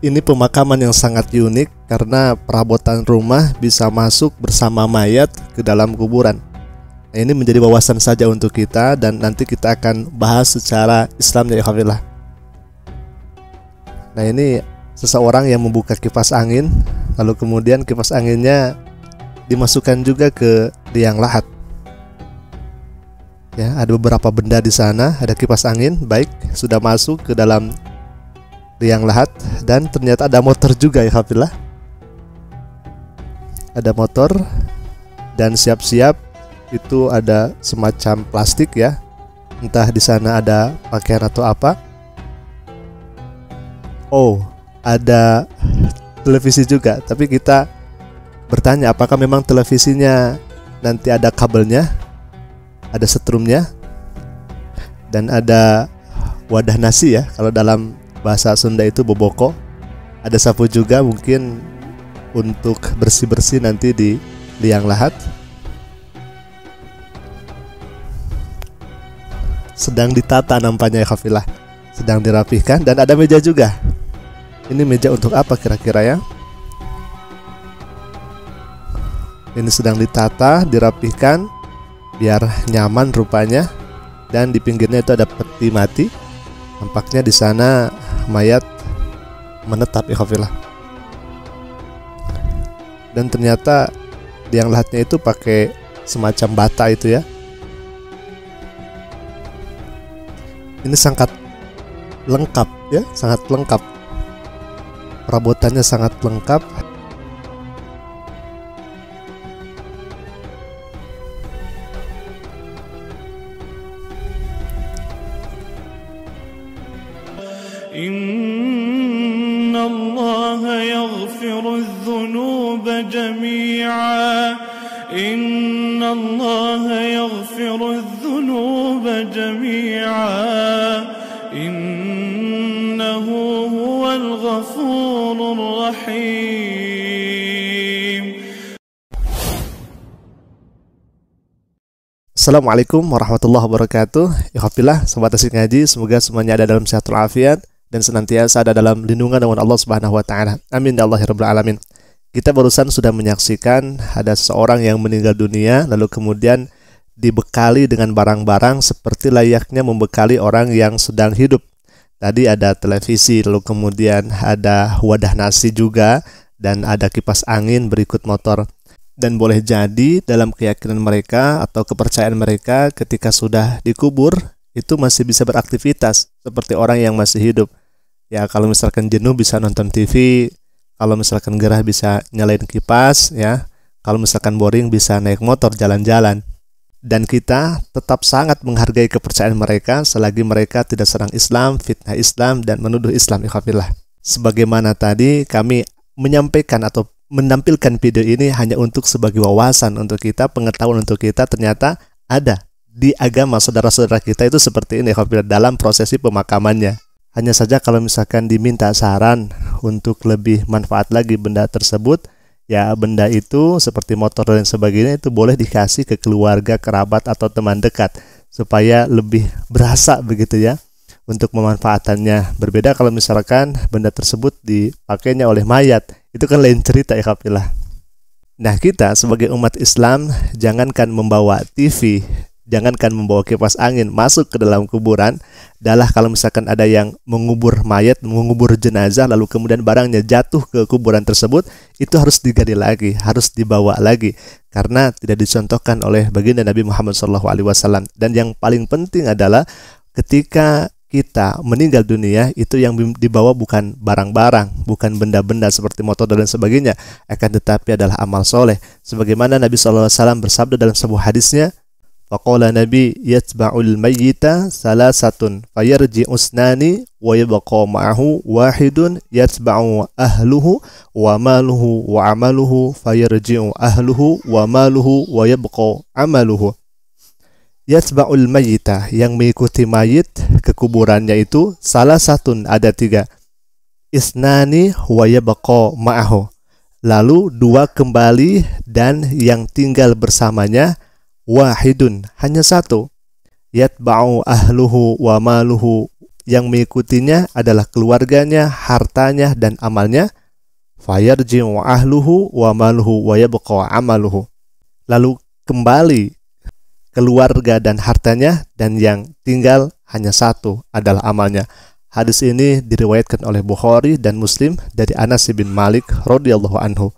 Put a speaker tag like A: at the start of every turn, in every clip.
A: Ini pemakaman yang sangat unik karena perabotan rumah bisa masuk bersama mayat ke dalam kuburan. Nah, ini menjadi wawasan saja untuk kita dan nanti kita akan bahas secara Islamnya, ikhwafillah. Nah, ini seseorang yang membuka kipas angin, lalu kemudian kipas anginnya dimasukkan juga ke liang lahat. Ya, ada beberapa benda di sana, ada kipas angin, baik, sudah masuk ke dalam liang lahat, dan ternyata ada motor juga, ikhwafillah. Ada motor dan siap-siap itu ada semacam plastik ya, entah di sana ada pakaian atau apa. Oh, ada televisi juga, tapi kita bertanya apakah memang televisinya nanti ada kabelnya, ada setrumnya, dan ada wadah nasi ya, kalau dalam bahasa Sunda itu boboko. Ada sapu juga mungkin untuk bersih-bersih nanti di liang lahat. Sedang ditata nampaknya, ya ikhwafillah, sedang dirapihkan, dan ada meja juga. Ini meja untuk apa kira-kira ya? Ini sedang ditata, dirapihkan biar nyaman rupanya, dan di pinggirnya itu ada peti mati. Nampaknya di sana mayat menetap, ikhwafillah. Dan ternyata liang lahatnya itu pakai semacam bata itu ya. Ini sangat lengkap ya, sangat lengkap. Perabotannya sangat lengkap.
B: Inna Allah yaghfiru adh-dhunuba jami'a. Inna Allah yaghfiru adh-dhunuba jami'a. Innahu huwal ghafurur rahim.
A: Assalamualaikum warahmatullahi wabarakatuh. Ikhwafillah, sobat asik ngaji, semoga semuanya ada dalam sehat walafiat dan senantiasa ada dalam lindungan dengan Allah Subhanahu wa taala. Amin ya Allah ya rabbal alamin. Kita barusan sudah menyaksikan ada seorang yang meninggal dunia, lalu kemudian dibekali dengan barang-barang seperti layaknya membekali orang yang sedang hidup. Tadi ada televisi, lalu kemudian ada wadah nasi juga, dan ada kipas angin berikut motor. Dan boleh jadi dalam keyakinan mereka atau kepercayaan mereka, ketika sudah dikubur itu masih bisa beraktivitas seperti orang yang masih hidup. Ya, kalau misalkan jenuh bisa nonton TV, kalau misalkan gerah bisa nyalain kipas ya, kalau misalkan boring bisa naik motor jalan-jalan. Dan kita tetap sangat menghargai kepercayaan mereka selagi mereka tidak serang Islam, fitnah Islam, dan menuduh Islam, ikhwafillah. Sebagaimana tadi kami menyampaikan atau menampilkan video ini hanya untuk sebagai wawasan untuk kita, pengetahuan untuk kita, ternyata ada di agama saudara-saudara kita itu seperti ini, ikhwafillah, dalam prosesi pemakamannya. Hanya saja kalau misalkan diminta saran untuk lebih manfaat lagi benda tersebut, ya benda itu seperti motor dan sebagainya itu boleh dikasih ke keluarga, kerabat, atau teman dekat supaya lebih berasa begitu ya untuk pemanfaatannya. Berbeda kalau misalkan benda tersebut dipakainya oleh mayat, itu kan lain cerita, ikhwafillah. Nah, kita sebagai umat Islam jangankan membawa TV, jangankan membawa kipas angin masuk ke dalam kuburan, adalah kalau misalkan ada yang mengubur mayat, mengubur jenazah, lalu kemudian barangnya jatuh ke kuburan tersebut, itu harus digali lagi, harus dibawa lagi, karena tidak dicontohkan oleh baginda Nabi Muhammad SAW. Dan yang paling penting adalah ketika kita meninggal dunia, itu yang dibawa bukan barang-barang, bukan benda-benda seperti motor dan sebagainya, akan tetapi adalah amal soleh. Sebagaimana Nabi SAW bersabda dalam sebuah hadisnya, faqala Nabi yatba'ul mayyita salasatun fayarji'u usnani wa yabqa ma'ahu wahidun yatba'u ahluhu wa maluhu wa amaluhu fayarji'u ahluhu wa maluhu wa yabqa amaluhu. Yatba'ul mayyita, yang mengikuti mayit ke kuburannya itu salah satun, ada 3. Isnani wa yabqa ma'ahu, lalu 2 kembali dan yang tinggal bersamanya wahidun, hanya 1. Yatba'u ahluhu wa maluhu yang mengikutinya adalah keluarganya, hartanya, dan amalnya, fayarji'u ahluhu wa maluhu wa yabqa amaluhu. Lalu kembali keluarga dan hartanya, dan yang tinggal hanya satu adalah amalnya. Hadis ini diriwayatkan oleh Bukhari dan Muslim dari Anas bin Malik radhiyallahu anhu.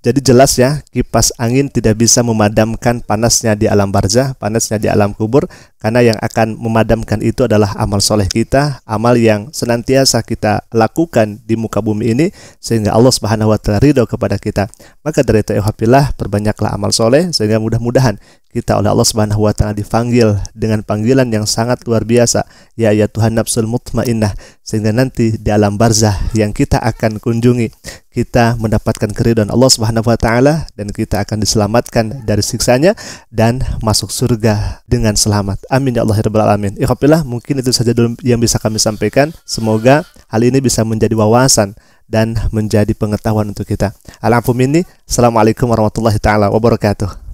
A: Jadi jelas ya, kipas angin tidak bisa memadamkan panasnya di alam barzah, panasnya di alam kubur, karena yang akan memadamkan itu adalah amal soleh kita, amal yang senantiasa kita lakukan di muka bumi ini, sehingga Allah Subhanahu wa Ta'ala ridho kepada kita. Maka dari itu, alhamdulillah, perbanyaklah amal soleh, sehingga mudah-mudahan kita oleh Allah Subhanahu wa Ta'ala dipanggil dengan panggilan yang sangat luar biasa, ya Tuhan nafsul mutmainnah, sehingga nanti di alam barzah yang kita akan kunjungi, kita mendapatkan keridhaan Allah Subhanahu wa Ta'ala, dan kita akan diselamatkan dari siksanya dan masuk surga dengan selamat. Amin ya Allah rabbal alamin. Alhamdulillah, mungkin itu saja dulu yang bisa kami sampaikan. Semoga hal ini bisa menjadi wawasan dan menjadi pengetahuan untuk kita. Al-afu minni. Assalamualaikum warahmatullahi taala wabarakatuh.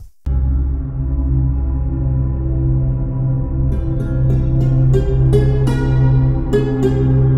B: Thank you.